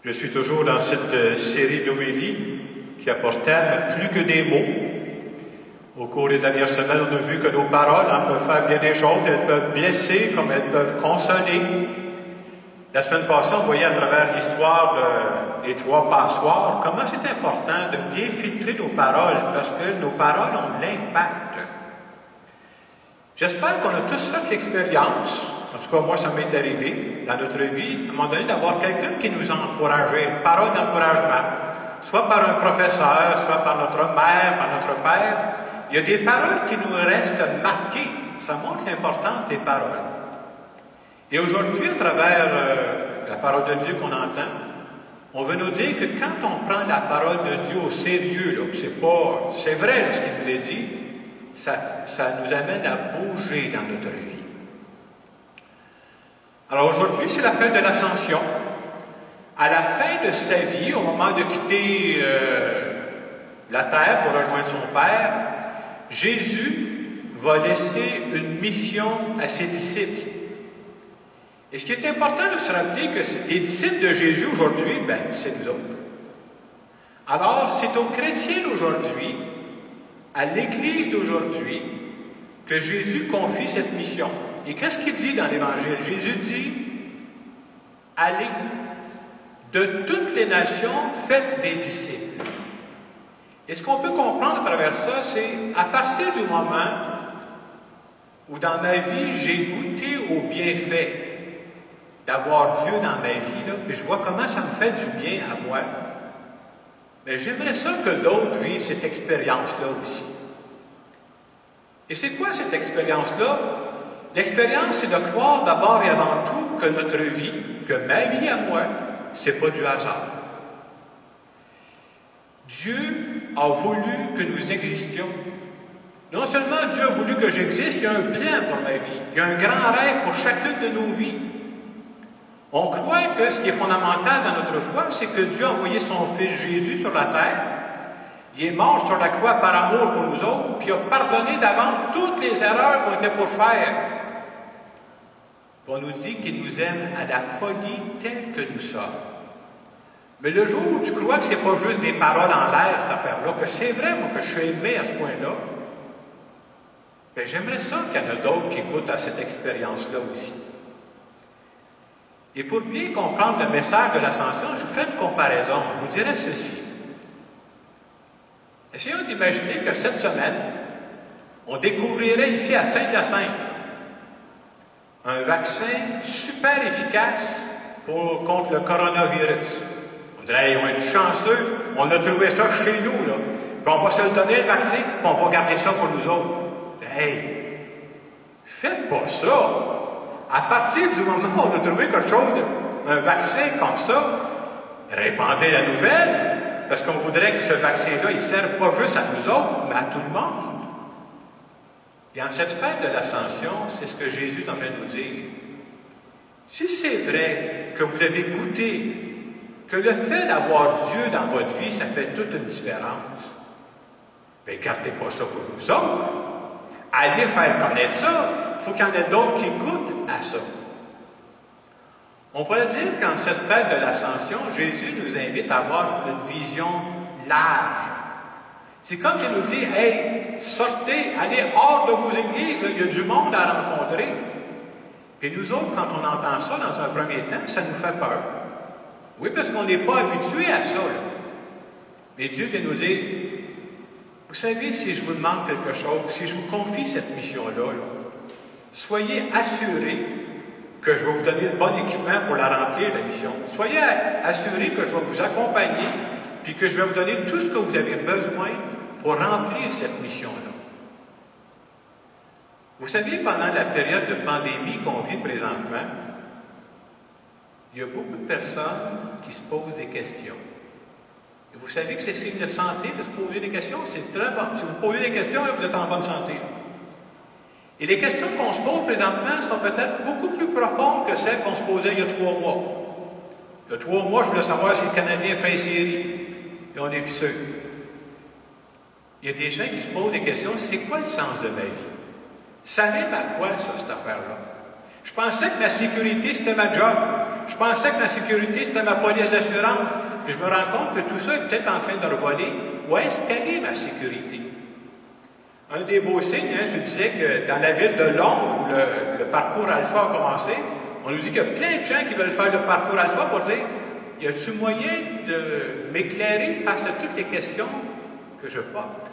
Je suis toujours dans cette série d'homélies qui a pour thème plus que des mots. Au cours des dernières semaines, on a vu que nos paroles peuvent faire bien des choses. Elles peuvent blesser comme elles peuvent consoler. La semaine passée, on voyait à travers l'histoire des trois passoires comment c'est important de bien filtrer nos paroles parce que nos paroles ont de l'impact. J'espère qu'on a tous fait l'expérience, en tout cas moi ça m'est arrivé dans notre vie, à un moment donné d'avoir quelqu'un qui nous a encouragés, une parole d'encouragement, soit par un professeur, soit par notre mère, par notre père. Il y a des paroles qui nous restent marquées. Ça montre l'importance des paroles. Et aujourd'hui, à travers la parole de Dieu qu'on entend, on veut nous dire que quand on prend la parole de Dieu au sérieux, là, c'est vrai là, ce qu'il nous est dit, ça nous amène à bouger dans notre vie. Alors aujourd'hui, c'est la fête de l'Ascension. À la fin de sa vie, au moment de quitter la terre pour rejoindre son Père, Jésus va laisser une mission à ses disciples. Et ce qui est important de se rappeler que les disciples de Jésus aujourd'hui, c'est nous autres. Alors, c'est aux chrétiens d'aujourd'hui, à l'Église d'aujourd'hui, que Jésus confie cette mission. Et qu'est-ce qu'il dit dans l'Évangile? Jésus dit, allez, de toutes les nations, faites des disciples. Et ce qu'on peut comprendre à travers ça, c'est à partir du moment où dans ma vie, j'ai goûté au bienfait d'avoir Dieu dans ma vie, là, puis je vois comment ça me fait du bien à moi, mais j'aimerais ça que d'autres vivent cette expérience-là aussi. Et c'est quoi cette expérience-là? L'expérience, c'est de croire d'abord et avant tout que notre vie, que ma vie à moi, c'est pas du hasard. Dieu a voulu que nous existions. Non seulement Dieu a voulu que j'existe, il y a un plan pour ma vie. Il y a un grand rêve pour chacune de nos vies. On croit que ce qui est fondamental dans notre foi, c'est que Dieu a envoyé son Fils Jésus sur la terre. Il est mort sur la croix par amour pour nous autres, puis il a pardonné d'avance toutes les erreurs qu'on était pour faire. Puis on nous dit qu'il nous aime à la folie telle que nous sommes. Mais le jour où tu crois que c'est pas juste des paroles en l'air, cette affaire-là, que c'est vrai, moi, que je suis aimé à ce point-là, j'aimerais ça qu'il y en a d'autres qui goûtent à cette expérience-là aussi. Et pour bien comprendre le message de l'Ascension, je vous ferai une comparaison. Je vous dirai ceci. Essayons d'imaginer que cette semaine, on découvrirait ici à Saint-Hyacinthe un vaccin super efficace contre le coronavirus. On dirait, hey, on est chanceux, on a trouvé ça chez nous, là. Puis on va se le donner, le vaccin, puis on va garder ça pour nous autres. Hey, faites pas ça! À partir du moment où on a trouvé quelque chose, un vaccin comme ça, répandez la nouvelle, parce qu'on voudrait que ce vaccin-là, il ne serve pas juste à nous autres, mais à tout le monde. Et en cette fête de l'Ascension, c'est ce que Jésus est en train de nous dire. Si c'est vrai que vous avez goûté que le fait d'avoir Dieu dans votre vie, ça fait toute une différence, bien, gardez pas ça pour vous autres. Allez faire connaître ça. Il faut qu'il y en ait d'autres qui goûtent à ça. On pourrait dire qu'en cette fête de l'Ascension, Jésus nous invite à avoir une vision large. C'est comme s'il nous dit, hey, sortez, allez hors de vos églises, là, il y a du monde à rencontrer. Et nous autres, quand on entend ça dans un premier temps, ça nous fait peur. Oui, parce qu'on n'est pas habitué à ça. Là. Mais Dieu vient nous dire, vous savez, si je vous demande quelque chose, si je vous confie cette mission-là, soyez assurés que je vais vous donner le bon équipement pour la remplir, la mission. Soyez assurés que je vais vous accompagner, puis que je vais vous donner tout ce que vous avez besoin pour remplir cette mission-là. Vous savez, pendant la période de pandémie qu'on vit présentement, il y a beaucoup de personnes qui se posent des questions. Et vous savez que c'est signe de santé de se poser des questions, c'est très bon. Si vous posez des questions, là, vous êtes en bonne santé. Et les questions qu'on se pose présentement sont peut-être beaucoup plus profondes que celles qu'on se posait il y a 3 mois. Il y a 3 mois, je voulais savoir si le Canadien fait une série. Et on est plus sûr. Il y a des gens qui se posent des questions, c'est quoi le sens de ma vie? Ça rime à quoi, ça, cette affaire-là? Je pensais que ma sécurité, c'était ma job. Je pensais que la sécurité, c'était ma police d'assurance. Puis je me rends compte que tout ça est peut-être en train de revoler. Où est-ce qu'elle est, ma sécurité? Un des beaux signes, je disais que dans la ville de Londres, où le parcours Alpha a commencé, on nous dit qu'il y a plein de gens qui veulent faire le parcours Alpha pour dire, y a-t-il moyen de m'éclairer face à toutes les questions que je porte?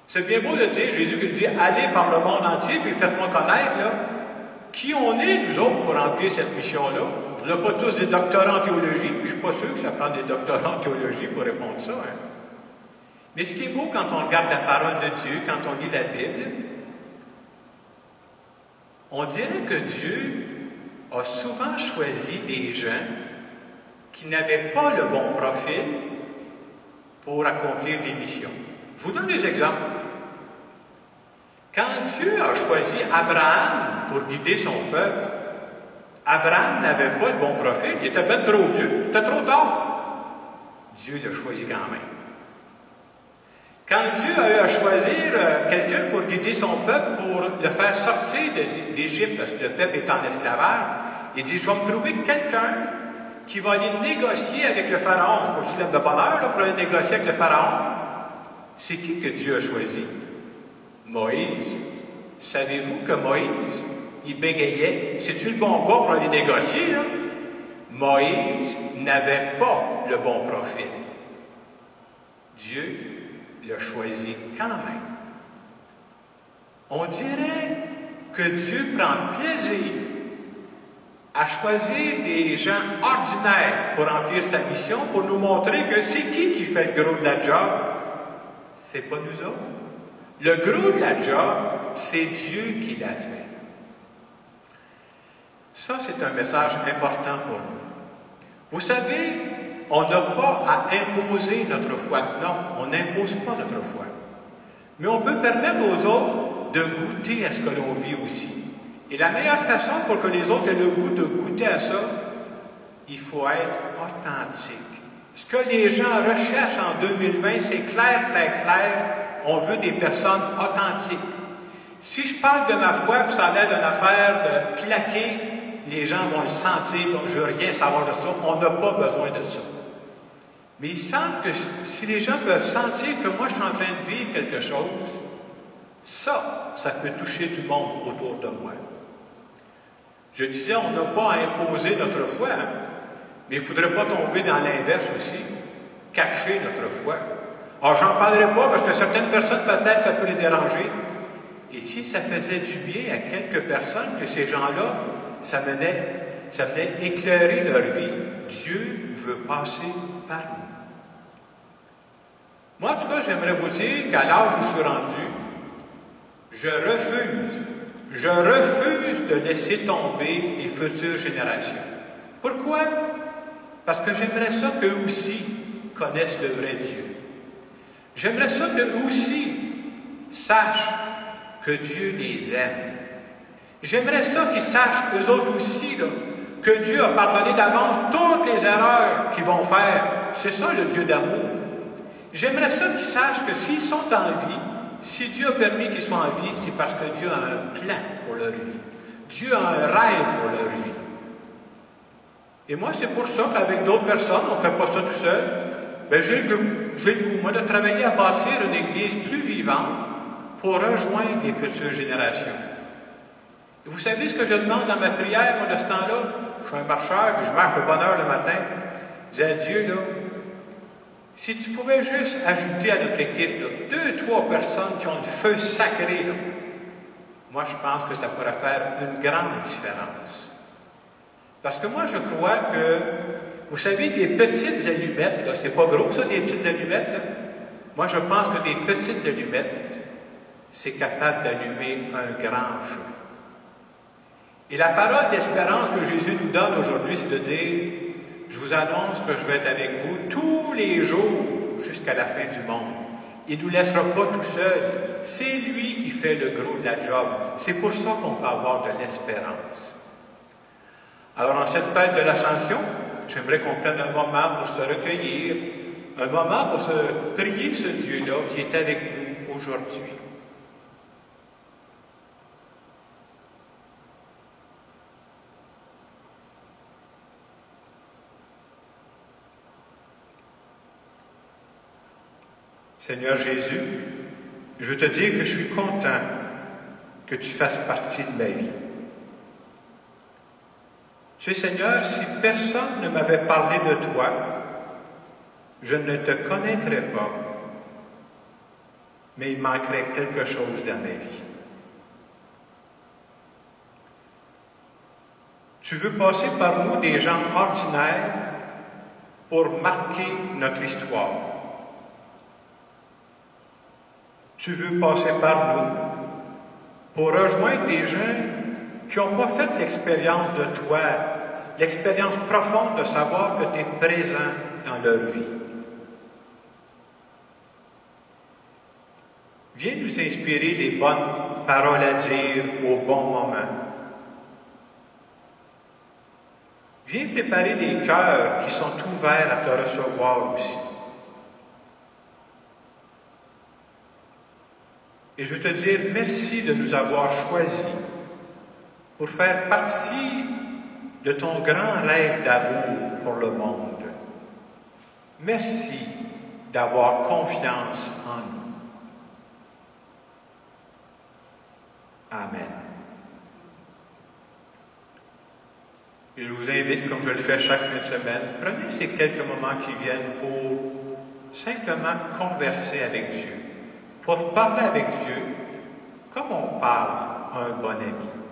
C'est bien beau de dire, Jésus qui dit, allez par le monde entier, puis faites-moi connaître, là, qui on est, nous autres, pour remplir cette mission-là. On n'a pas tous des doctorats en théologie, puis je ne suis pas sûr que ça prend des doctorats en théologie pour répondre ça. Hein. Mais ce qui est beau quand on regarde la parole de Dieu, quand on lit la Bible, on dirait que Dieu a souvent choisi des gens qui n'avaient pas le bon profil pour accomplir des missions. Je vous donne des exemples. Quand Dieu a choisi Abraham pour guider son peuple, Abraham n'avait pas le bon profil, il était bien trop vieux, il était trop tard. Dieu l'a choisi quand même. Quand Dieu a eu à choisir quelqu'un pour guider son peuple, pour le faire sortir d'Égypte, parce que le peuple est en esclavage, il dit, je vais me trouver quelqu'un qui va aller négocier avec le Pharaon. Il faut qu'il lève de bonne heure pour aller négocier avec le Pharaon. C'est qui que Dieu a choisi? Moïse. Savez-vous que Moïse, il bégayait? C'est-tu le bon gars pour aller négocier, là? Moïse n'avait pas le bon profil. Dieu l'a choisi quand même. On dirait que Dieu prend plaisir à choisir des gens ordinaires pour remplir sa mission, pour nous montrer que c'est qui fait le gros de la job? C'est pas nous autres. Le gros de la job, c'est Dieu qui l'a fait. Ça, c'est un message important pour nous. Vous savez, on n'a pas à imposer notre foi. Non, on n'impose pas notre foi. Mais on peut permettre aux autres de goûter à ce que l'on vit aussi. Et la meilleure façon pour que les autres aient le goût de goûter à ça, il faut être authentique. Ce que les gens recherchent en 2020, c'est clair, clair, clair. On veut des personnes authentiques. Si je parle de ma foi, puis ça a l'air d'une affaire de claquer, les gens vont le sentir, donc je ne veux rien savoir de ça. On n'a pas besoin de ça. Mais il semble que si les gens peuvent sentir que moi, je suis en train de vivre quelque chose, ça peut toucher du monde autour de moi. Je disais, on n'a pas à imposer notre foi, hein? Mais il ne faudrait pas tomber dans l'inverse aussi, cacher notre foi. Alors, j'en parlerai pas parce que certaines personnes, peut-être, ça peut les déranger. Et si ça faisait du bien à quelques personnes, que ces gens-là, ça venait éclairer leur vie, Dieu veut passer par nous. Moi, en tout cas, j'aimerais vous dire qu'à l'âge où je suis rendu, je refuse de laisser tomber les futures générations. Pourquoi? Parce que j'aimerais ça qu'eux aussi connaissent le vrai Dieu. J'aimerais ça qu'eux aussi sachent que Dieu les aime. J'aimerais ça qu'ils sachent, eux autres aussi, là, que Dieu a pardonné d'avance toutes les erreurs qu'ils vont faire. C'est ça le Dieu d'amour. J'aimerais ça qu'ils sachent que s'ils sont en vie, si Dieu a permis qu'ils soient en vie, c'est parce que Dieu a un plan pour leur vie. Dieu a un rêve pour leur vie. Et moi, c'est pour ça qu'avec d'autres personnes, on ne fait pas ça tout seul. Bien, j'ai le goût, moi, de travailler à bâtir une Église plus vivante pour rejoindre les futures générations. Et vous savez ce que je demande dans ma prière, moi, de ce temps-là? Je suis un marcheur, puis je marche de bonne heure le matin. Je dis à Dieu, là, si tu pouvais juste ajouter à notre équipe, là, 2-3 personnes qui ont le feu sacré, là, moi, je pense que ça pourrait faire une grande différence. Parce que moi, je crois que, vous savez, des petites allumettes, là, c'est pas gros ça, des petites allumettes, là. Moi, je pense que des petites allumettes, c'est capable d'allumer un grand feu. Et la parole d'espérance que Jésus nous donne aujourd'hui, c'est de dire, je vous annonce que je vais être avec vous tous les jours jusqu'à la fin du monde. Il ne nous laissera pas tout seul. C'est lui qui fait le gros de la job. C'est pour ça qu'on peut avoir de l'espérance. Alors, en cette fête de l'Ascension, j'aimerais qu'on prenne un moment pour se recueillir, un moment pour se prier de ce Dieu-là qui est avec nous aujourd'hui. Seigneur Jésus, je veux te dire que je suis content que tu fasses partie de ma vie. Tu sais, Seigneur, si personne ne m'avait parlé de toi, je ne te connaîtrais pas, mais il manquerait quelque chose dans ma vie. Tu veux passer par nous des gens ordinaires pour marquer notre histoire. Tu veux passer par nous pour rejoindre des gens qui n'ont pas fait l'expérience de toi, l'expérience profonde de savoir que tu es présent dans leur vie. Viens nous inspirer des bonnes paroles à dire au bon moment. Viens préparer des cœurs qui sont ouverts à te recevoir aussi. Et je veux te dire merci de nous avoir choisis pour faire partie de ton grand rêve d'amour pour le monde. Merci d'avoir confiance en nous. Amen. Et je vous invite, comme je le fais chaque fin de semaine, prenez ces quelques moments qui viennent pour simplement converser avec Dieu, pour parler avec Dieu comme on parle à un bon ami.